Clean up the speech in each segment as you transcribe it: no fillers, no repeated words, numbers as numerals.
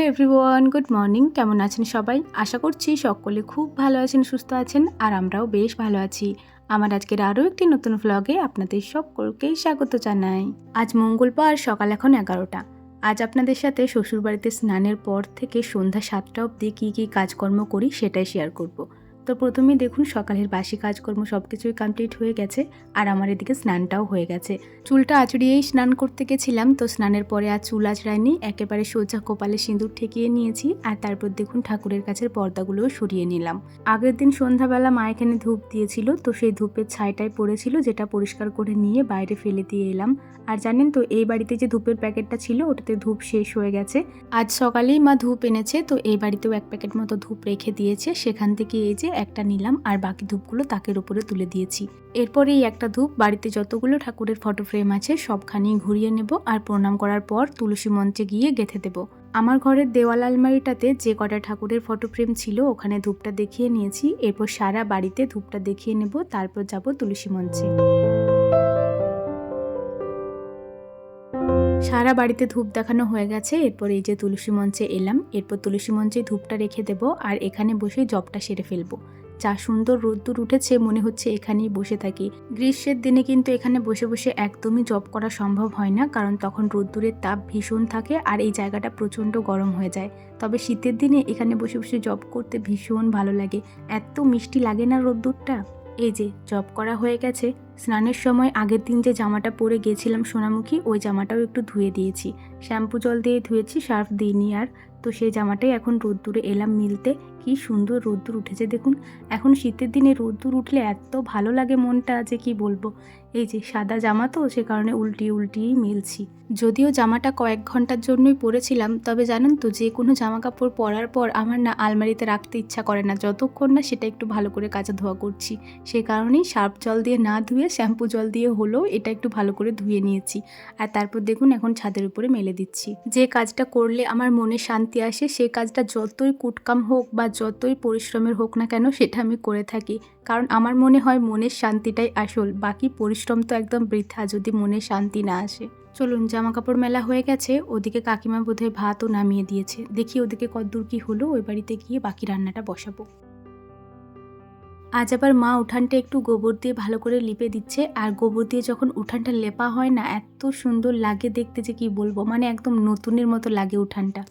Hello everyone, good morning. কেমন আছেন সবাই? আশা করছি সকলে খুব ভালো আছেন, সুস্থ আছেন, আর আমরাও বেশ ভালো আছি। আমার আজকের আরও একটি নতুন ভ্লগে আপনাদের সকলকেই স্বাগত জানাই। আজ মঙ্গলবার, সকাল এখন 11টা। আজ আপনাদের সাথে শ্বশুরবাড়িতে স্নানের পর থেকে সন্ধ্যা 7টা অবধি কী কী কাজকর্ম করি সেটাই শেয়ার করব। তো প্রথমেই দেখুন সকালের বাসি কাজকর্ম সব কিছুই কমপ্লিট হয়ে গেছে, আর আমার এদিকে স্নানটাও হয়ে গেছে। চুলটা আঁচড়িয়েই স্নান করতে গেছিলাম, তো স্নানের পরে আর চুল আঁচড়ায়নি, একেবারে সোজা কপালে সিঁদুর ঠেকিয়ে নিয়েছি। আর তারপর দেখুন ঠাকুরের কাছের পর্দাগুলোও সরিয়ে নিলাম। আগের দিন সন্ধ্যাবেলা মা এখানে ধূপ দিয়েছিল, তো সেই ধূপের ছাইটাই পড়েছিল, যেটা পরিষ্কার করে নিয়ে বাইরে ফেলে দিয়ে এলাম। আর জানেন তো, এই বাড়িতে যে ধূপের প্যাকেটটা ছিল ওটাতে ধূপ শেষ হয়ে গেছে। আজ সকালেই মা ধূপ এনেছে, তো এই বাড়িতেও এক প্যাকেট মতো ধূপ রেখে দিয়েছে। সেখান থেকে এই যে একটা নিলাম, আর বাকি ধূপগুলো তাকের উপরে তুলে দিয়েছি। এরপর এই একটা ধূপ বাড়িতে যতগুলো ঠাকুরের ফটো ফ্রেম আছে সবখানেই ঘুরিয়ে নেব, আর প্রণাম করার পর তুলসী মঞ্চে গিয়ে গেঁথে দেব। আমার ঘরের দেওয়াল আলমারিটাতে যে কটা ঠাকুরের ফটো ফ্রেম ছিল ওখানে ধূপটা দেখিয়ে নিয়েছি। এরপর সারা বাড়িতে ধূপটা দেখিয়ে নেব, তারপর যাব তুলসী মঞ্চে। সারা বাড়িতে ধূপ দেখানো হয়ে গেছে। এরপর এই যে তুলসী মঞ্চে এলাম, এরপর তুলসী মঞ্চে ধূপটা রেখে দেব, আর এখানে বসে জবটা সেরে ফেলবো। যা সুন্দর রোদ্দুর উঠেছে, মনে হচ্ছে এখানেই বসে থাকি। গ্রীষ্মের দিনে কিন্তু এখানে বসে বসে একদমই জব করা সম্ভব হয় না, কারণ তখন রোদ্দুরের তাপ ভীষণ থাকে আর এই জায়গাটা প্রচণ্ড গরম হয়ে যায়। তবে শীতের দিনে এখানে বসে বসে জব করতে ভীষণ ভালো লাগে, এত মিষ্টি লাগে না রোদ্দুরটা। এই যে জব করা হয়ে গেছে। স্নানের সময় আগের দিন যে জামাটা পরে গেছিলাম সোনামুখী, ওই জামাটাও একটু ধুয়ে দিয়েছি। শ্যাম্পু জল দিয়ে ধুয়েছি, সার্ফ দিইনি আর। তো সেই জামাটাই এখন রোদ্দুরে এলাম মিলতে। কি সুন্দর রোদ্দুর উঠেছে দেখুন। এখন শীতের দিনে রোদ্দুর উঠলে এত ভালো লাগে মনটা যে কি বলবো। এই যে সাদা জামা, তো সে কারণে উল্টিয়ে উল্টিয়েই মেলছি। যদিও জামাটা কয়েক ঘন্টার জন্যই পরেছিলাম, তবে জানেন তো, যে কোনো জামা কাপড় পরার পর আমার না আলমারিতে রাখতে ইচ্ছা করে না, যতক্ষণ না সেটা একটু ভালো করে কাচা ধোয়া করছি। সেই কারণেই সার্ফ জল দিয়ে না ধুয়ে শ্যাম্পু জল দিয়ে হলেও এটা একটু ভালো করে ধুয়ে নিয়েছি। আর তারপর দেখুন এখন ছাদের উপরে মেলে দিচ্ছি। যে কাজটা করলে আমার মনে শান্তি আসে, সেই কাজটা যতই কুটকাম হোক বা যতই পরিশ্রমের হোক না কেন, সেটা আমি করে থাকি। কারণ আমার মনে হয় মনের শান্তিটাই আসল, বাকি পরিশ্রম তো একদম বৃথা যদি মনে শান্তি না আসে। চলুন, জামা কাপড় মেলা হয়ে গেছে, ওদিকে কাকিমা বোধহয় ভাতও নামিয়ে দিয়েছে। দেখি ওদিকে কতদূর কি হলো, ওই বাড়িতে গিয়ে বাকি রান্নাটা বসাবো। আজ আবার মা উঠানটা একটু গোবর দিয়ে ভালো করে লিপে দিচ্ছে, আর গোবর দিয়ে যখন উঠানটা লেপা হয় না, এত সুন্দর লাগে দেখতে যে কি বলবো, মানে একদম নতুনের মতো লাগে উঠানটা।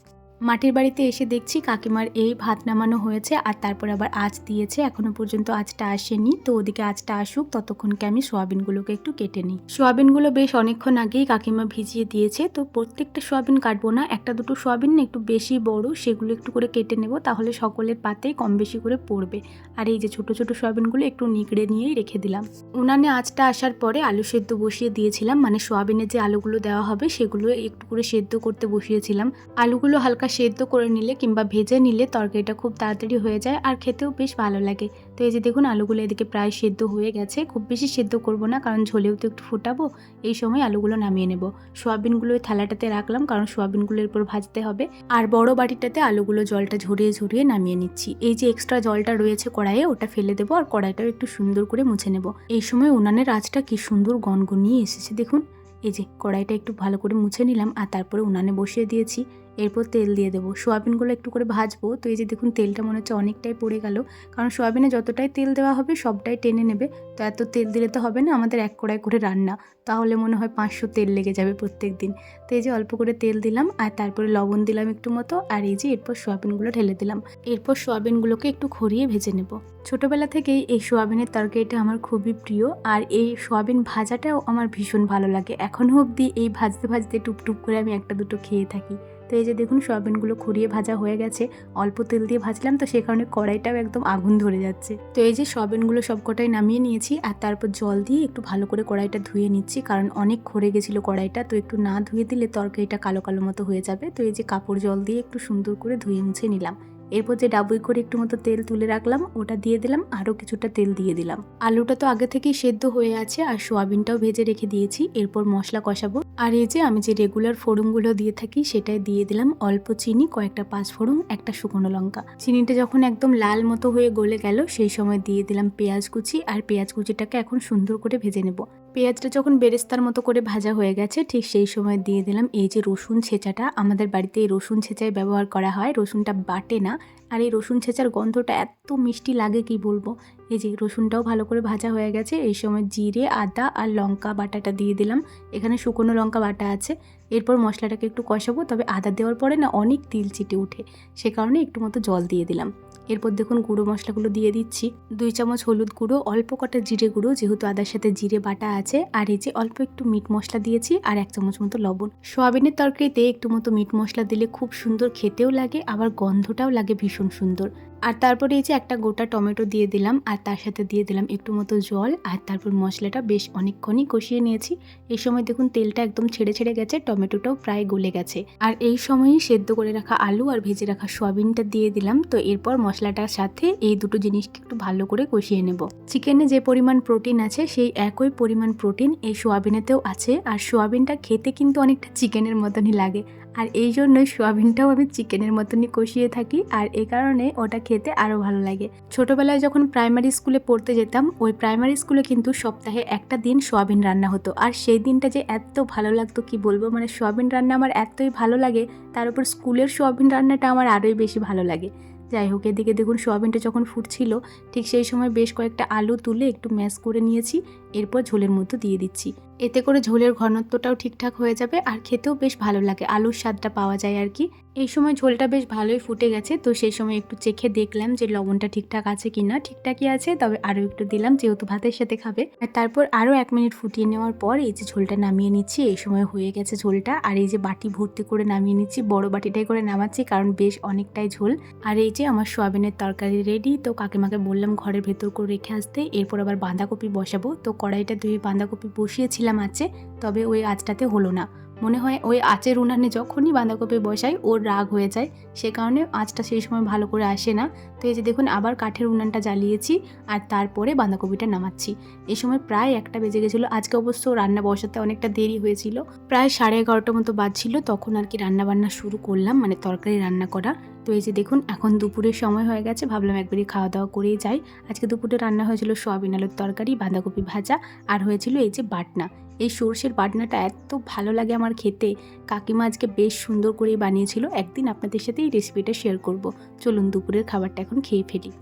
মাটির বাড়িতে এসে দেখছি কাকিমার এই ভাত নামানো হয়েছে, আর তারপর আবার আঁচ দিয়েছে। এখনো পর্যন্ত আঁচটা আসেনি, তো ওদিকে আঁচটা আসুক, ততক্ষণকে আমি সোয়াবিনগুলোকে একটু কেটে নিই। সোয়াবিনগুলো বেশ অনেকক্ষণ আগেই কাকিমা ভিজিয়ে দিয়েছে, তো প্রত্যেকটা সোয়াবিন কাটবো না, একটা দুটো সোয়াবিন না একটু বেশি বড়, সেগুলো একটু করে কেটে নেব, তাহলে সকলের পাতেই কম বেশি করে পড়বে। আর এই যে ছোট ছোট সোয়াবিনগুলো একটু নিকড়ে নিয়েই রেখে দিলাম। উনানে আঁচটা আসার পরে আলু সেদ্ধ বসিয়ে দিয়েছিলাম, মানে সোয়াবিনের যে আলুগুলো দেওয়া হবে সেগুলো একটু করে সেদ্ধ করতে বসিয়েছিলাম। আলুগুলো হালকা সেদ্ধ করে নিলে কিংবা ভেজে নিলে তরকারিটা খুব তাড়াতাড়ি হয়ে যায়, আর খেতেও বেশ ভালো লাগে। তো এই যে দেখুন আলুগুলো এদিকে প্রায় সেদ্ধ হয়ে গেছে। খুব বেশি সেদ্ধ করব না, কারণ ঝোলেও তো একটু ফোটাবো। এই সময় আলুগুলো নামিয়ে নেব। সোয়াবিনগুলো ওই থালাটাতে রাখলাম, কারণ সোয়াবিনগুলো এরপর ভাজতে হবে। আর বড় বাটিটাতে আলুগুলো জলটা ঝরিয়ে ঝরিয়ে নামিয়ে নিচ্ছি। এই যে এক্সট্রা জলটা রয়েছে কড়াইয়ে, ওটা ফেলে দেবো, আর কড়াইটাও একটু সুন্দর করে মুছে নেব। এই সময় উনানের আঁচটা কি সুন্দর গনগনিয়ে এসেছে দেখুন। এই যে কড়াইটা একটু ভালো করে মুছে নিলাম, আর তারপরে উনানে বসিয়ে দিয়েছি। এরপর তেল দিয়ে দেবো, সোয়াবিনগুলো একটু করে ভাজবো। তো এই যে দেখুন তেলটা মনে হচ্ছে অনেকটাই পড়ে গেল, কারণ সোয়াবিনে যতটাই তেল দেওয়া হবে সবটাই টেনে নেবে। তো এত তেল দিলে তো হবে না, আমাদের এক কড়াই করে রান্না, তাহলে মনে হয় 500 তেল লেগে যাবে প্রত্যেক দিন। তো এই যে অল্প করে তেল দিলাম, আর তারপরে লবণ দিলাম একটু মতো, আর এই যে এরপর সোয়াবিনগুলো ঢেলে দিলাম। এরপর সোয়াবিনগুলোকে একটু খড়িয়ে ভেজে নেব। ছোটোবেলা থেকেই এই সোয়াবিনের তরকারিটা আমার খুবই প্রিয়, আর এই সোয়াবিন ভাজাটাও আমার ভীষণ ভালো লাগে। এখনও অবধি এই ভাজতে ভাজতে টুকটুক করে আমি একটা দুটো খেয়ে থাকি। তো এই যে দেখুন সোয়াবিনগুলো খড়িয়ে ভাজা হয়ে গেছে। অল্প তেল দিয়ে ভাজলাম, তো সে কারণে কড়াইটাও একদম আগুন ধরে যাচ্ছে। তো এই যে সোয়াবিনগুলো সবকটাই নামিয়ে নিয়েছি, আর তারপর জল দিয়ে একটু ভালো করে কড়াইটা ধুয়ে নিচ্ছি, কারণ অনেক খড়ে গেছিলো কড়াইটা। তো একটু না ধুয়ে দিলে তরকারিটা কালো কালো মতো হয়ে যাবে। তো এই যে কাপড় জল দিয়ে একটু সুন্দর করে ধুয়ে মুছে নিলাম। এরপর যে ডাবুই করে একটু মতো তেল তুলে রাখলাম, ওটা দিয়ে দিলাম, আরও কিছুটা তেল দিয়ে দিলাম। আলুটা তো আগে থেকেই সেদ্ধ হয়ে আছে, আর সোয়াবিনটাও ভেজে রেখে দিয়েছি। এরপর মশলা কষাবো, আর এই যে আমি যে রেগুলার ফোড়নগুলো দিয়ে থাকি সেটাই দিয়ে দিলাম। অল্প চিনি, কয়েকটা পাঁচফোড়ন, একটা শুকনো লঙ্কা। চিনিটা যখন একদম লাল মতো হয়ে গলে গেল, সেই সময় দিয়ে দিলাম পেঁয়াজ কুচি, আর পেঁয়াজ কুচিটাকে এখন সুন্দর করে ভেজে নেব। পেঁয়াজটা যখন বেরেস্তার মতো করে ভাজা হয়ে গেছে ঠিক সেই সময় দিয়ে দিলাম এই যে রসুন ছেঁচাটা। আমাদের বাড়িতে এই রসুন ছেঁচাই ব্যবহার করা হয়, রসুনটা বাটে না। আর এই রসুন ছেঁচার গন্ধটা এত মিষ্টি লাগে কি বলবো। এই যে রসুনটাও ভালো করে ভাজা হয়ে গেছে, এই সময় জিরে, আদা আর লঙ্কা বাটাটা দিয়ে দিলাম। এখানে শুকনো লঙ্কা বাটা আছে। এরপর মশলাটাকে একটু কষাবো, তবে আদা দেওয়ার পরে না অনেক তিল চিটে উঠে, সে কারণে একটু মতো জল দিয়ে দিলাম। এরপর দেখুন গুঁড়ো মশলাগুলো দিয়ে দিচ্ছি। 2 চামচ হলুদ গুঁড়ো, অল্প কটা জিরে গুঁড়ো যেহেতু আদার সাথে জিরে বাটা আছে, আর এই যে অল্প একটু মিট মশলা দিয়েছি আর 1 চামচ মতো লবণ। সোয়াবিনের তরকারিতে একটু মতো মিট মশলা দিলে খুব সুন্দর খেতেও লাগে, আবার গন্ধটাও লাগে ভীষণ সুন্দর। আর তারপরে এই যে একটা গোটা টমেটো দিয়ে দিলাম, আর তার সাথে দিয়ে দিলাম একটু মতো জল, আর তারপর মশলাটা বেশ অনেকক্ষণই কষিয়ে নিয়েছি। এই সময় দেখুন তেলটা একদম ছেড়ে ছেড়ে গেছে, টমেটোটাও প্রায় গলে গেছে। আর এই সময়ই সেদ্ধ করে রাখা আলু আর ভেজে রাখা সোয়াবিনটা দিয়ে দিলাম। তো এরপর মশলাটার সাথে এই দুটো জিনিসকে একটু ভালো করে কষিয়ে নেব। চিকেনে যে পরিমাণ প্রোটিন আছে সেই একই পরিমাণ প্রোটিন এই সোয়াবিনেতেও আছে, আর সোয়াবিনটা খেতে কিন্তু অনেকটা চিকেনের মতনই লাগে। আর এই জন্যই সোয়াবিনটাও আমি চিকেনের মতনই কষিয়ে থাকি, আর এই কারণে ওটা খেতে আরও ভালো লাগে। ছোটোবেলায় যখন প্রাইমারি স্কুলে পড়তে যেতাম, ওই প্রাইমারি স্কুলে কিন্তু সপ্তাহে একটা দিন সোয়াবিন রান্না হতো, আর সেই দিনটা যে এত ভালো লাগতো কি বলবো। মানে সোয়াবিন রান্না আমার এতই ভালো লাগে, তার উপর স্কুলের সোয়াবিন রান্নাটা আমার আরোই বেশি ভালো লাগে। যাই হোক, এদিকে দেখুন সোয়াবিনটা যখন ফুটছিল ঠিক সেই সময় বেশ কয়েকটা আলু তুলে একটু ম্যাশ করে নিয়েছি, এরপর ঝোলের মধ্যে দিয়ে দিচ্ছি। এতে করে ঝোলের ঘনত্বটাও ঠিকঠাক হয়ে যাবে আর খেতেও বেশ ভালো লাগে, আলুর স্বাদটা পাওয়া যায় আর কি। এই সময় ঝোলটা বেশ ভালোই ফুটে গেছে, তো সেই সময় একটু চেখে দেখলাম যে লবণটা ঠিকঠাক আছে কিনা। ঠিকঠাকই আছে, তবে আরও একটু দিলাম যেহেতু ভাতের সাথে খাবে। আর তারপর আরও 1 মিনিট ফুটিয়ে নেওয়ার পর এই যে ঝোলটা নামিয়ে নিচ্ছি। এই সময় হয়ে গেছে ঝোলটা, আর এই যে বাটি ভর্তি করে নামিয়ে নিচ্ছি, বড় বাটিটাই করে নামাচ্ছি কারণ বেশ অনেকটাই ঝোল। আর এই যে আমার সোয়াবিনের তরকারি রেডি। তো কাকিমাকে বললাম ঘরের ভেতর করে রেখে আসতে, এরপর আবার বাঁধাকপি বসাবো। তো কড়াইটা ধুয়ে বাঁধাকপি বসিয়েছিলাম আছে, তবে ওই আঁচটাতে হলো না। মনে হয় ওই আঁচের উনানে যখনই বাঁধাকপি বসাই ওর রাগ হয়ে যায়, সে কারণে আঁচটা সেই সময় ভালো করে আসে না। তো এই যে দেখুন আবার কাঠের উনানটা জ্বালিয়েছি আর তারপরে বাঁধাকপিটা নামাচ্ছি। এই সময় প্রায় 1টা বেজে গেছিলো। আজকে অবশ্য রান্না বসাতে অনেকটা দেরি হয়েছিল, প্রায় 11:30 মতো বাজছিল, তখন আর কি রান্না বান্না শুরু করলাম, মানে তরকারি রান্না করা। তো এই যে দেখুন এখন দুপুরের সময় হয়ে গেছে, ভাবলাম একবারই খাওয়া দাওয়া করেই যাই। আজকে দুপুরে রান্না হয়েছিল সোয়াবিন আলুর তরকারি, বাঁধাকপি ভাজা, আর হয়েছিল এই যে বাটনা। এই সর্ষের বাটনাটা এত ভালো লাগে আমার খেতে, কাকিমা আজকে বেশ সুন্দর করেই বানিয়েছিল। একদিন আপনাদের সাথে এই রেসিপিটা শেয়ার করব। চলুন দুপুরের খাবারটা এখন খেয়ে ফেলি।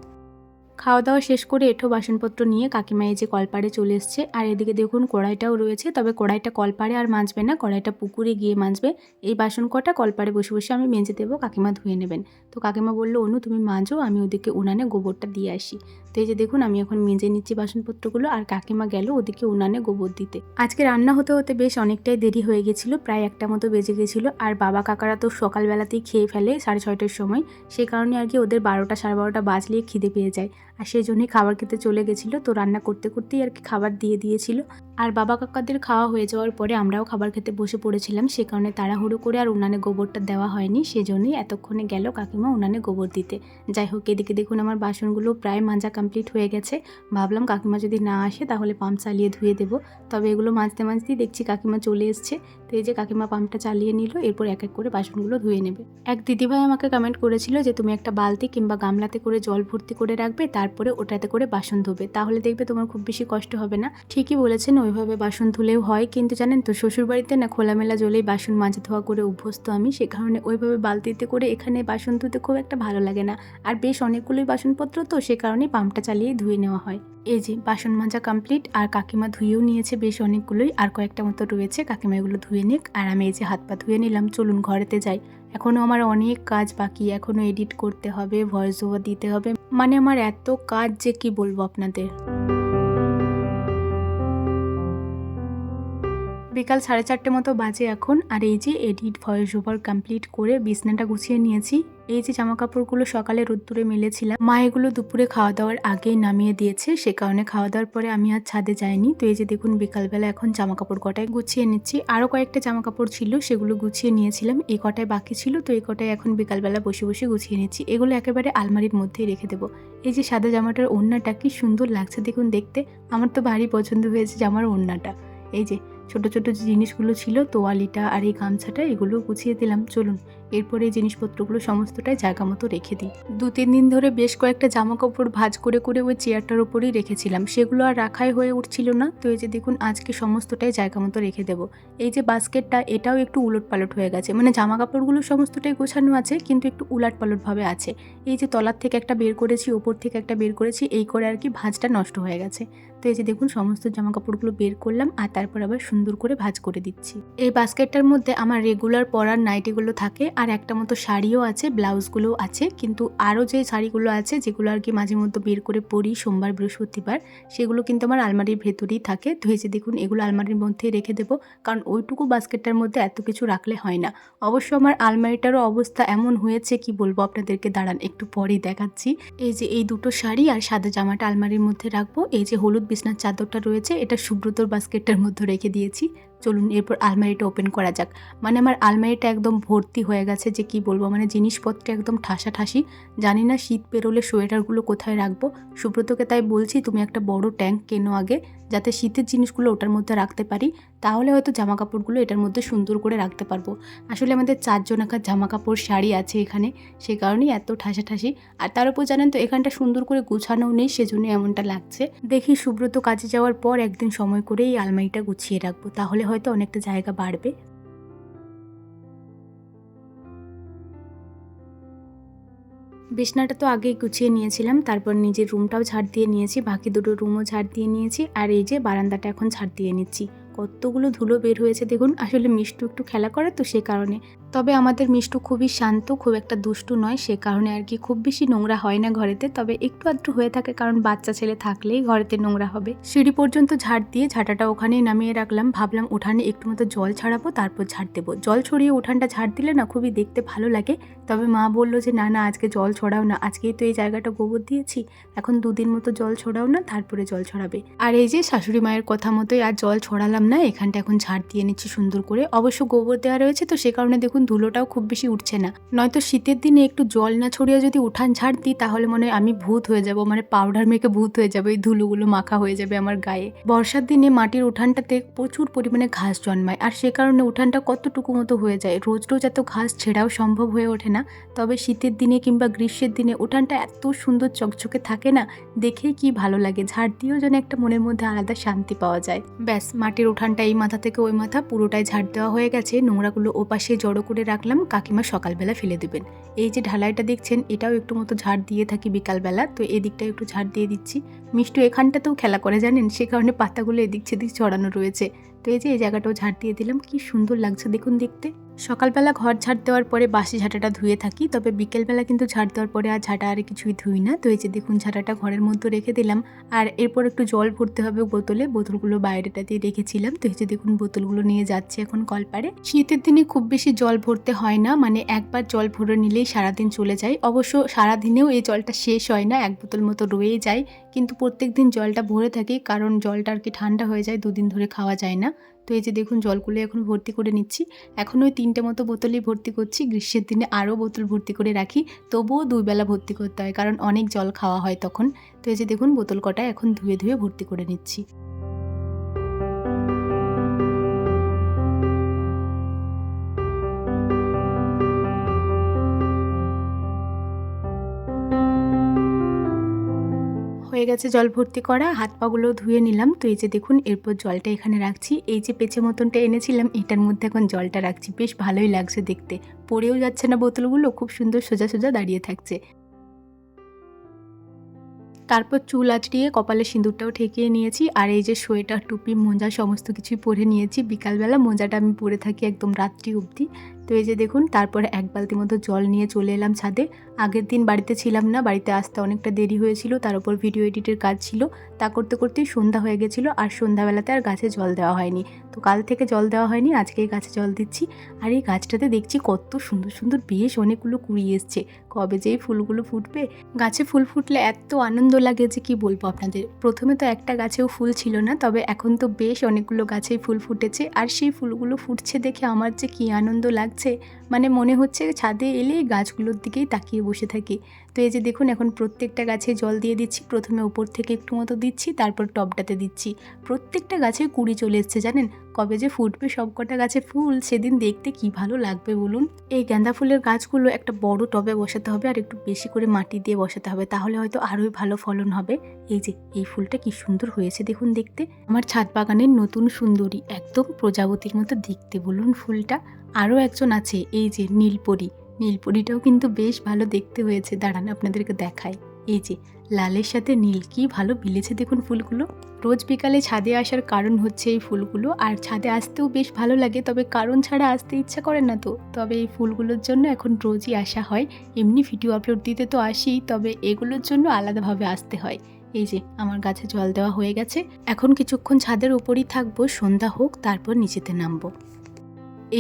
খাওয়া দাওয়া শেষ করে এঁঠো বাসনপত্র নিয়ে কাকিমা এই যে কলপাড়ে চলে এসছে, আর এদিকে দেখুন কড়াইটাও রয়েছে, তবে কড়াইটা কলপাড়ে আর মাজবে না, কড়াইটা পুকুরে গিয়ে মাজবে। এই বাসন কটা কলপাড়ে বসে বসে আমি মেজে দেবো, কাকিমা ধুয়ে নেবেন। তো কাকিমা বললো অনু তুমি মাজো, আমি ওদিকে উনানে গোবরটা দিয়ে আসি। তো এই যে দেখুন আমি এখন মেজে নিচ্ছি বাসনপত্রগুলো, আর কাকিমা গেল ওদিকে উনানে গোবর দিতে। আজকে রান্না হতে হতে বেশ অনেকটাই দেরি হয়ে গেছিলো, প্রায় 1টা মতো বেজে গেছিলো। আর বাবা কাকারা তো সকালবেলাতেই খেয়ে ফেলে 6:30টার সময়, সে কারণে আর কি ওদের 12টা 12:30 বাজলেই খিদে পেয়ে যায়, আর সেই জন্যই খাবার খেতে চলে গেছিলো। তো রান্না করতে করতেই আর কি খাবার দিয়ে দিয়েছিল। আর বাবা কাকাদের খাওয়া হয়ে যাওয়ার পরে আমরাও খাবার খেতে বসে পড়েছিলাম, সে কারণে তাড়াহুড়ো করে আর উনানে গোবরটা দেওয়া হয়নি, সেজন্যই এতক্ষণে গেল কাকিমা উনানে গোবর দিতে। যাই হোক, এদিকে দেখুন আমার বাসনগুলো প্রায় মাজা কমপ্লিট হয়ে গেছে। ভাবলাম কাকিমা যদি না আসে তাহলে পাম্প চালিয়ে ধুয়ে দেবো, তবে এগুলো মাজতে মাজতেই দেখছি কাকিমা চলে এসছে। তো এই যে কাকিমা পাম্পটা চালিয়ে নিল, এরপর এক এক করে বাসনগুলো ধুয়ে নেবে। এক দিদিভাই আমাকে কমেন্ট করেছিল যে তুমি একটা বালতি কিংবা গামলাতে করে জল ভর্তি করে রাখবে, তারপরে ওটাতে করে বাসন ধোবে, তাহলে দেখবে তোমার খুব বেশি কষ্ট হবে না। ঠিকই বলেছেন, ওইভাবে বাসন ধুলেও হয়, কিন্তু জানেন তো শ্বশুরবাড়িতে না খোলামেলা জলেই বাসন মাজা ধোয়া করে অভ্যস্ত আমি, সে কারণে ওইভাবে বালতিতে করে এখানে বাসন ধুতে খুব একটা ভালো লাগে না। আর বেশ অনেকগুলোই বাসনপত্র, তো সে কারণেই পাম্পটা চালিয়ে ধুয়ে নেওয়া হয়। এই যে বাসন মাজা কমপ্লিট, আর কাকিমা ধুয়েও নিয়েছে বেশ অনেকগুলোই, আর কয়েকটা মতো রয়েছে, কাকিমা এগুলো ধুয়ে নিক, আর আমি এই যে হাত পা ধুয়ে নিলাম। চলুন ঘরেতে যাই, এখনও আমার অনেক কাজ বাকি, এখনও এডিট করতে হবে, ভয়েস ওভার দিতে হবে, মানে আমার এত কাজ যে কি বলবো আপনাদের। বিকাল 4:30 মতো বাজে এখন, আর এই যে এডিট ভয়েস ওভার কমপ্লিট করে বিছনাটা গুছিয়ে নিয়েছি। এই যে জামা কাপড়গুলো সকালে রোদ্দুরে মেলেছিলাম, মা এগুলো দুপুরে খাওয়া দাওয়ার আগেই নামিয়ে দিয়েছে, সে কারণে খাওয়া দাওয়ার পরে আমি আর ছাদে যাইনি। তো এই যে দেখুন বিকালবেলা এখন জামা কাপড় কটায় গুছিয়ে নিচ্ছি, আরও কয়েকটা জামা কাপড় ছিল সেগুলো গুছিয়ে নিয়েছিলাম, এই কটায় বাকি ছিল, তো এই কটায় এখন বিকালবেলা বসে বসে গুছিয়ে নিচ্ছি। এগুলো একেবারে আলমারির মধ্যেই রেখে দেবো। এই যে সাদা জামাটার ওড়নাটা কি সুন্দর লাগছে দেখুন দেখতে, আমার তো ভারী পছন্দ হয়েছে জামার ওড়নাটা। এই যে ছোট ছোট যে জিনিসগুলো ছিল, তোয়ালিটা আর এই গামছাটা, এগুলো গুছিয়ে দিলাম। চলুন এরপরে এই জিনিসপত্রগুলো সমস্তটাই জায়গা মতো রেখে দিই। 2-3 দিন ধরে বেশ কয়েকটা জামা কাপড় ভাঁজ করে করে ওই চেয়ারটার উপরেই রেখেছিলাম, সেগুলো আর রাখাই হয়ে উঠছিল না। তো এই যে দেখুন আজকে সমস্তটাই জায়গা মতো রেখে দেবো। এই যে বাস্কেটটা, এটাও একটু উলট পালট হয়ে গেছে, মানে জামা কাপড়গুলো সমস্তটাই গোছানো আছে কিন্তু একটু উলট পালট ভাবে আছে। এই যে তলার থেকে একটা বের করেছি, ওপর থেকে একটা বের করেছি, এই করে আর কি ভাঁজটা নষ্ট হয়ে গেছে। তো এই যে দেখুন সমস্ত জামা কাপড়গুলো বের করলাম আর তারপর আবার সুন্দর করে ভাঁজ করে দিচ্ছি। এই বাস্কেটটার মধ্যে আমার রেগুলার পরার নাইটিগুলো থাকে আর একটা মতো শাড়িও আছে, ব্লাউজগুলোও আছে, কিন্তু আরও যে শাড়িগুলো আছে যেগুলো আর কি মাঝে মধ্যে বের করে পরি সোমবার বৃহস্পতিবার, সেগুলো কিন্তু আমার আলমারির ভেতরেই থাকে। তো এই যে দেখুন এগুলো আলমারির মধ্যেই রেখে দেবো, কারণ ওইটুকু বাস্কেটটার মধ্যে এত কিছু রাখলে হয় না। অবশ্য আমার আলমারিটারও অবস্থা এমন হয়েছে কি বলবো আপনাদেরকে, দাঁড়ান একটু পরেই দেখাচ্ছি। এই যে এই দুটো শাড়ি আর সাদা জামাটা আলমারির মধ্যে রাখবো। এই যে হলুদ বিছনার চাদরটা রয়েছে, এটা সুব্রতর বাস্কেটটার মধ্যে রেখে দিয়েছি। চলুন এরপর আলমারিটা ওপেন করা যাক। মানে আমার আলমারিটা একদম ভর্তি হয়ে গেছে, যে কি বলবো, মানে জিনিসপত্রে একদম ঠাসাঠাসি। জানি না শীত পেরোলে সোয়েটারগুলো কোথায় রাখবো। সুব্রতকে তাই বলছি তুমি একটা বড় ট্যাঙ্ক কেনো আগে, যাতে শীতের জিনিসগুলো ওটার মধ্যে রাখতে পারি, তাহলে হয়তো জামা কাপড়গুলো এটার মধ্যে সুন্দর করে রাখতে পারবো। আসলে আমাদের 4 জনাকার জামা কাপড় শাড়ি আছে এখানে, সে কারণেই এত ঠাসাঠাসি। আর তার উপর জানেন তো এখানটা সুন্দর করে গুছানোও নেই, সেজন্য এমনটা লাগছে। দেখি সুব্রত কাজে যাওয়ার পর একদিন সময় করে এই আলমারিটা গুছিয়ে রাখবো, তাহলে হয়তো অনেকটা জায়গা বাড়বে। বিছনাটা তো আগেই গুছিয়ে নিয়েছিলাম, তারপর নিজের রুমটাও ঝাড় দিয়ে নিয়েছি, বাকি দুটো রুমও ঝাড় দিয়ে নিয়েছি, আর এই যে বারান্দাটা এখন ঝাড় দিয়ে নিচ্ছি। কতগুলো ধুলো বের হয়েছে দেখুন। আসলে মিষ্টু একটু খেলা করে তো সে কারণে। তবে আমাদের মিষ্টু খুবই শান্ত, খুব একটা দুষ্টু নয়, সে কারণে আর কি খুব বেশি নোংরা হয় না ঘরেতে। তবে একটু আধটু হয়ে থাকে, কারণ বাচ্চা ছেলে থাকলেই ঘরেতে নোংরা হবে। সিঁড়ি পর্যন্ত ঝাড় দিয়ে ঝাঁটাটা ওখানেই নামিয়ে রাখলাম, ভাবলাম উঠানে একটু মতো জল ছড়াবো তারপর ঝাড় দেবো। জল ছড়িয়ে উঠানটা ঝাড় দিলে না খুবই দেখতে ভালো লাগে। তবে মা বললো যে না না আজকে জল ছড়াও না, আজকেই তো এই জায়গাটা গোবর দিয়েছি, এখন 2 দিন মতো জল ছড়াও না, তারপরে জল ছড়াবে। আর এই যে শাশুড়ি মায়ের কথা মতোই আর জল ছড়ালাম না, এখানটা এখন ঝাড় দিয়ে নিচ্ছি সুন্দর করে। অবশ্য গোবর দেওয়া রয়েছে তো সে কারণে দেখুন ধুলোটাও খুব বেশি উঠছে না। নয়তো শীতের দিনে একটু জল না ছড়িয়ে যদি উঠান ঝাড় দিই, তাহলে মনে হয় আমি ভূত হয়ে যাব, মানে পাউডার মেখে ভূত হয়ে যাবে, এই ধুলোগুলো মাখা হয়ে যাবে আমার গায়ে। বর্ষার দিনে মাটির উঠানটাতে প্রচুর পরিমাণে ঘাস জন্মায়, আর সে কারণে উঠানটা কতটুকু মতো হয়ে যায়। রোজ রোজ এত ঘাস ছেঁড়াও সম্ভব হয়ে ওঠে না। তবে শীতের দিনে কিংবা গ্রীষ্মের দিনে উঠানটা এত সুন্দর চকচকে থাকে না, দেখেই কি ভালো লাগে। ঝাড় দিয়েও যেন একটা মনের মধ্যে আলাদা শান্তি পাওয়া যায়। ব্যাস মাটির উঠানটা এই মাথা থেকে ওই মাথা পুরোটাই ঝাড় দেওয়া হয়ে গেছে। নোংরাগুলো ওপাশে জড়ো করে রাখলাম, কাকিমা সকালবেলা ফেলে দেবেন। এই যে ঢালাইটা দেখছেন, এটাও একটু মতো ঝাড় দিয়ে থাকি বিকালবেলা, তো এদিকটা একটু ঝাড় দিয়ে দিচ্ছি। মিষ্টু এখানটাতেও খেলা করে জানেন, সে কারণে পাতাগুলো এদিক সেদিক ছড়ানো রয়েছে। তো এই যে এই জায়গাটাও ঝাড় দিয়ে দিলাম, কি সুন্দর লাগছে দেখুন দেখতে। সকালবেলা ঘর ঝাড় দেওয়ার পরে বাসি ঝাঁটাটা ধুয়ে থাকি, তবে বিকেলবেলা কিন্তু ঝাড় দেওয়ার পরে আর ঝাঁটা আর কিছুই ধুই না। তো এই যে দেখুন ঝাঁটাটা ঘরের মধ্যে রেখে দিলাম, আর এরপর একটু জল ভরতে হবে বোতলে। বোতলগুলো বাইরেটাতে রেখেছিলাম, তো এই যে দেখুন বোতলগুলো নিয়ে যাচ্ছে এখন কলপারে। শীতের দিনে খুব বেশি জল ভরতে হয় না, মানে একবার জল ভরে নিলেই সারাদিন চলে যায়। অবশ্য সারাদিনেও এই জলটা শেষ হয় না, 1 বোতল মতো রয়েই যায়, কিন্তু প্রত্যেক দিন জলটা ভরে থাকি, কারণ জলটা আর কি ঠান্ডা হয়ে যায়, 2 দিন ধরে খাওয়া যায় না। তো এই যে দেখুন জলগুলো এখন ভর্তি করে নিচ্ছি। এখন ওই 3টে মতো বোতলই ভর্তি করছি, গ্রীষ্মের দিনে আরও বোতল ভর্তি করে রাখি, তবুও 2 বেলা ভর্তি করতে হয়, কারণ অনেক জল খাওয়া হয় তখন। তো এই যে দেখুন বোতল কটা এখন ধুয়ে ধুয়ে ভর্তি করে নিচ্ছি। হয়ে গেছে জল ভর্তি করা, হাত পাগুলো ধুয়ে নিলাম। তো এই যে দেখুন এরপর জলটা এখানে রাখছি। এই যে পেঁচে মতনটা এনেছিলাম, এটার মধ্যে এখন জলটা রাখছি, বেশ ভালোই লাগছে দেখতে। পড়েও যাচ্ছে না বোতলগুলো, খুব সুন্দর সোজা সোজা দাঁড়িয়ে থাকছে। তারপর চুল আঁচড়িয়ে কপালে সিঁদুরটাও ঠেকিয়ে নিয়েছি, আর এই যে সোয়েটার টুপি মোজা সমস্ত কিছুই পরে নিয়েছি। বিকালবেলা মোজাটা আমি পরে থাকি একদম রাত্রি অবধি। তো এই যে দেখুন তারপরে 1 বালতি মতো জল নিয়ে চলে এলাম ছাদে। আগের দিন বাড়িতে ছিলাম না, বাড়িতে আসতে অনেকটা দেরি হয়েছিল, তার উপর ভিডিও এডিটের কাজ ছিল, তা করতে করতেই সন্ধ্যা হয়ে গেছিলো, আর সন্ধ্যাবেলাতে আর গাছে জল দেওয়া হয়নি। তো কাল থেকে জল দেওয়া হয়নি, আজকেই গাছে জল দিচ্ছি। আর এই গাছটাতে দেখছি কত সুন্দর সুন্দর বেশ অনেকগুলো কুড়ি এসছে, কবে যে এই ফুলগুলো ফুটবে। গাছে ফুল ফুটলে এত আনন্দ লাগে যে কি বলবো আপনাদের। প্রথমে তো একটা গাছেও ফুল ছিল না, তবে এখন তো বেশ অনেকগুলো গাছেই ফুল ফুটেছে, আর সেই ফুলগুলো ফুটছে দেখে আমার যে কি আনন্দ লাগছে লাগছে, মানে মনে হচ্ছে ছাদে এলেই গাছগুলোর দিকেই তাকিয়ে বসে থাকি। তো এই যে দেখুন এখন প্রত্যেকটা গাছে জল দিয়ে দিচ্ছি। প্রথমে উপর থেকে একটু মতো দিচ্ছি, তারপর টবটাতে দিচ্ছি। প্রত্যেকটা গাছে কুড়ি চলে এসছে জানেন। কবে যে ফুটবে সবকটা গাছে ফুল, সেদিন দেখতে কি ভালো লাগবে বলুন। এই গাঁদা ফুলের গাছগুলো একটা বড় টবে বসাতে হবে আর একটু বেশি করে মাটি দিয়ে বসাতে হবে, তাহলে হয়তো আরোই ভালো ফলন হবে। এই যে এই ফুলটা কি সুন্দর হয়েছে দেখুন দেখতে। আমার ছাদ বাগানের নতুন সুন্দরী, একদম প্রজাপতির মতো দেখতে বলুন ফুলটা। আরও একজন আছে, এই যে নীলপরি। নীলপরিটাও কিন্তু বেশ ভালো দেখতে হয়েছে, দাঁড়ান আপনাদেরকে দেখাই। এই যে লালের সাথে নীল কি ভালো মিলেছে দেখুন ফুলগুলো। রোজ বিকালে ছাদে আসার কারণ হচ্ছে এই ফুলগুলো, আর ছাদে আসতেও বেশ ভালো লাগে, তবে কারণ ছাড়া আসতে ইচ্ছা করে না তো। তবে এই ফুলগুলোর জন্য এখন রোজই আসা হয়। এমনি ভিডিও আপলোড দিতে তো আসি, তবে এগুলোর জন্য আলাদাভাবে আসতে হয়। এই যে আমার গাছে জল দেওয়া হয়ে গেছে, এখন কিছুক্ষণ ছাদের উপরই থাকবো, সন্ধ্যা হোক তারপর নিচেতে নামবো।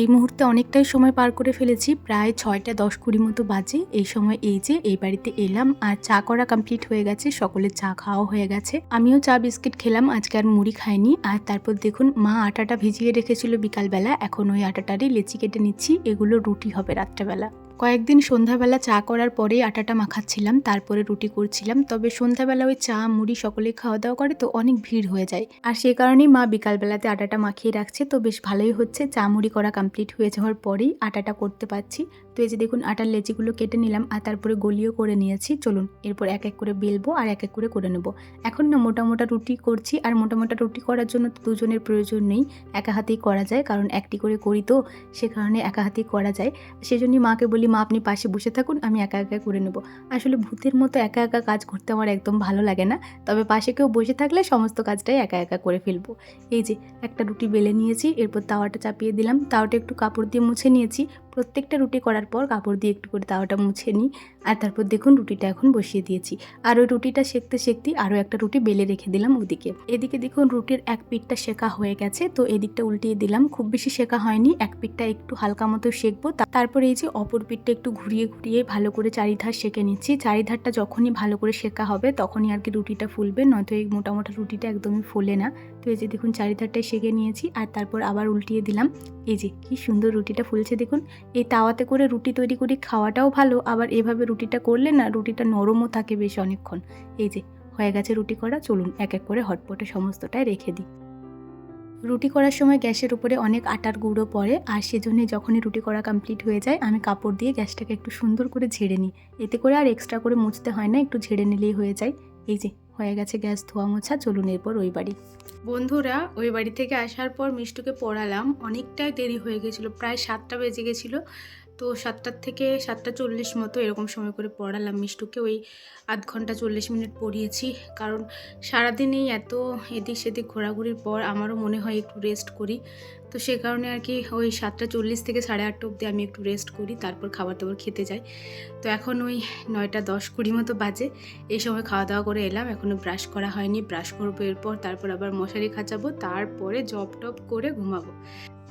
এই মুহূর্তে অনেকটাই সময় পার করে ফেলেছি, প্রায় 6টা 10-20 মতো বাজে। এই সময় এই যে এই বাড়িতে এলাম আর চা করা কমপ্লিট হয়ে গেছে, সকলের চা খাওয়া হয়ে গেছে। আমিও চা বিস্কিট খেলাম, আজকে আর মুড়ি খাইনি। আর তারপর দেখুন মা আটাটা ভিজিয়ে রেখেছিল বিকালবেলা, এখন ওই আটাটারই লেচি কেটে নিচ্ছি, এগুলো রুটি হবে রাত্রেবেলা। কয়েকদিন সন্ধ্যাবেলা চা করার পরেই আটাটা মাখাচ্ছিলাম, তারপরে রুটি করছিলাম। তবে সন্ধ্যাবেলা ওই চা মুড়ি সকলেই খাওয়া দাওয়া করে তো অনেক ভিড় হয়ে যায়, আর সে কারণেই মা বিকালবেলাতে আটাটা মাখিয়ে রাখছে। তো বেশ ভালোই হচ্ছে, চা মুড়ি করা কমপ্লিট হয়ে যাওয়ার পরেই আটাটা করতে পারছি। তো এই যে দেখুন আটার লেচিগুলো কেটে নিলাম আর তারপরে গলিও করে নিয়েছি। চলুন এরপর এক এক করে বেলবো আর এক এক করে নেব। এখন না মোটা মোটা রুটি করছি, আর মোটা মোটা রুটি করার জন্য তো দুজনের প্রয়োজন নেই, একা হাতেই করা যায়, কারণ একটি করে করি তো, সে কারণে একা হাতেই করা যায়। সেজন্যই মাকে বলি, মা আপনি পাশে বসে থাকুন, আমি একা একা করে নেব। আসলে ভূতের মতো একা একা কাজ করতে আমার একদম ভালো লাগে না, তবে পাশে কেউ বসে থাকলে সমস্ত কাজটাই একা একা করে ফেলবো। এই যে একটা রুটি বেলে নিয়েছি, এরপর তাওয়াটা চাপিয়ে দিলাম, তাওয়াটা একটু কাপড় দিয়ে মুছে নিয়েছি। প্রত্যেকটা রুটি করার পর কাপড় দিয়ে একটু করে তাওয়াটা মুছে নিই। আর তারপর দেখুন রুটিটা এখন বসিয়ে দিয়েছি, আর ওই রুটিটা সেঁকতে সেঁকতেই আরও একটা রুটি বেলে রেখে দিলাম ওদিকে। এদিকে দেখুন রুটির এক পিঠটা সেঁকা হয়ে গেছে, তো এদিকটা উল্টিয়ে দিলাম। খুব বেশি সেঁকা হয়নি, এক পিঠটা একটু হালকা মতো সেঁকবো। তারপর এই যে অপর পিঠটা একটু ঘুরিয়ে ঘুরিয়ে ভালো করে চারিধার সেঁকে নিচ্ছি। চারিধারটা যখনই ভালো করে সেঁকা হবে তখনই আর কি রুটিটা ফুলবে, নয়তো এই মোটা মোটা রুটিটা একদমই ফোলে না। তো এই যে দেখুন চারিধারটাই সেঁকে নিয়েছি, আর তারপর আবার উল্টিয়ে দিলাম। এই যে কি সুন্দর রুটিটা ফুলছে দেখুন। এই তাওয়াতে করে রুটি তৈরি করে খাওয়াটাও ভালো, আবার এভাবে রুটিটা করলে না রুটিটা নরমও থাকে বেশ অনেকক্ষণ। এই যে হয়ে গেছে রুটি করা, চলুন এক এক করে হটপটে সমস্তটাই রেখে দিই। রুটি করার সময় গ্যাসের উপরে অনেক আটার গুঁড়ো পড়ে, আর সেজন্যই যখনই রুটি করা কমপ্লিট হয়ে যায় আমি কাপড় দিয়ে গ্যাসটাকে একটু সুন্দর করে ঝেড়ে নিই। এতে করে আর এক্সট্রা করে মুছতে হয় না, একটু ঝেড়ে নিলেই হয়ে যায়। এই যে হয়ে গেছে গ্যাস ধোয়া মোছা, চলুন এরপর ওই বাড়ি। বন্ধুরা, ওই বাড়ি থেকে আসার পর মিষ্টুকে পড়ালাম, অনেকটাই দেরি হয়ে গেছিলো, প্রায় 7টা বেজে গেছিলো। তো 7টার থেকে 7টা 40 মতো এরকম সময় করে পড়ালাম মিষ্টুকে। ওই আধ ঘন্টা 40 মিনিট পড়িয়েছি, কারণ সারাদিনেই এত এদিক সেদিক ঘোরাঘুরির পর আমারও মনে হয় একটু রেস্ট করি। তো সে কারণে আর কি ওই 7টা 40 থেকে 8:30 অবধি আমি একটু রেস্ট করি, তারপর খাবার দাবার খেতে যাই। তো এখন ওই 9টা 10-20 মতো বাজে, এই সময় খাওয়া দাওয়া করে এলাম। এখনও ব্রাশ করা হয়নি, ব্রাশ করবো এরপর, তারপর আবার মশারি খাঁচাবো, তারপরে জব টপ করে ঘুমাবো।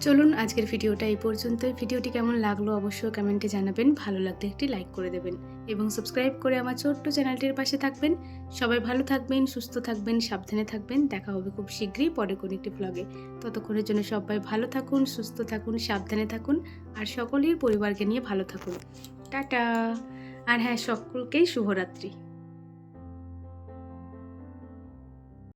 চলুন আজকের ভিডিওটা এই পর্যন্তই। ভিডিওটি কেমন লাগলো অবশ্যই কমেন্টে জানাবেন, ভালো লাগলে একটি লাইক করে দেবেন এবং সাবস্ক্রাইব করে আমার ছোট্ট চ্যানেলটির পাশে থাকবেন। সবাই ভালো থাকবেন, সুস্থ থাকবেন, সাবধানে থাকবেন। দেখা হবে খুব শীঘ্রই পরে কোনো একটি ব্লগে। ততক্ষণের জন্য সবাই ভালো থাকুন, সুস্থ থাকুন, সাবধানে থাকুন, আর সকলের পরিবারকে নিয়ে ভালো থাকুন। টাটা। আর হ্যাঁ, সকলকেই শুভরাত্রি।